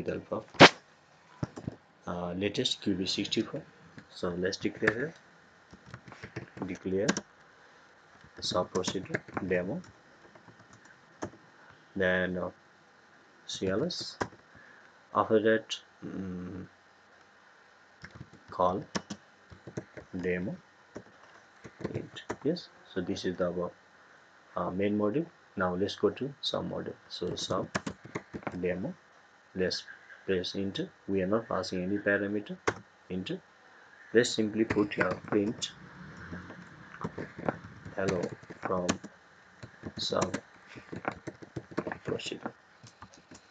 with the help of latest QB64. So let's declare sub procedure demo, then CLS. After that, call demo int. Yes, so this is the main module. Now let's go to sub module. So sub demo, let's press enter. We are not passing any parameter. Enter. Let's simply put your print hello from sub procedure.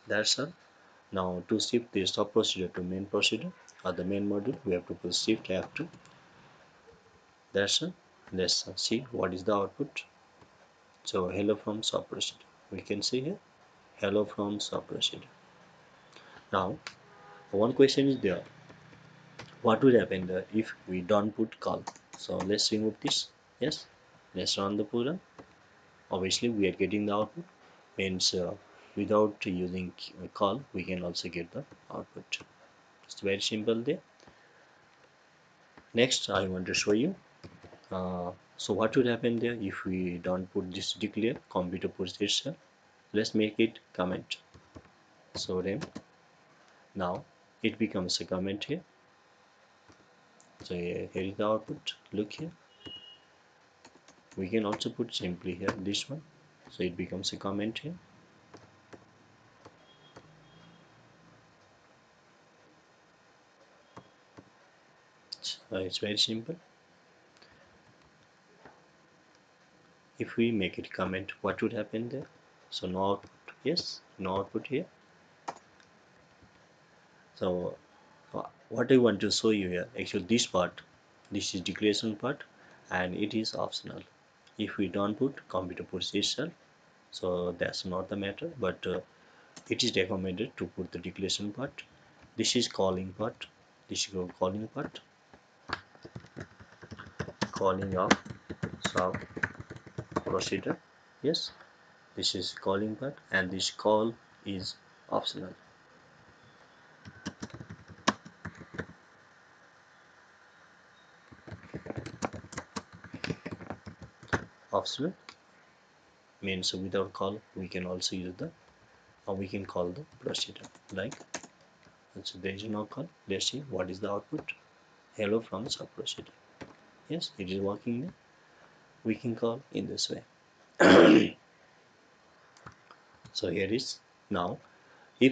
That's all. Now to shift the sub procedure to main procedure or the main module, we have to push shift F2. That's all. Let's see what is the output. So hello from sub procedure. We can see here hello from sub procedure. Now one question is there. What would happen there if we don't put call? So let's remove this. Yes. Let's run the program. Obviously we are getting the output. Means without using call we can also get the output. It's very simple there. Next I want to show you so what would happen there if we don't put this declare computer puts itself. Let's make it comment. So then now it becomes a comment here. So here is the output. Look here. We can also put simply here this one. So it becomes a comment here. It's very simple. If we make it comment, what would happen there? So no output. Yes, no output here. So what I want to show you here, actually this part, this is declaration part and it is optional. If we don't put computer puts itself, so that's not the matter, but it is recommended to put the declaration part. This is calling part. This is calling part. Calling of sub procedure. Yes, this is calling part and this call is optional. Optional means without call we can also use the or we can call the procedure like. So there is no call. Let's see what is the output. Hello from sub procedure. Yes, it is working there. We can call in this way. So here is now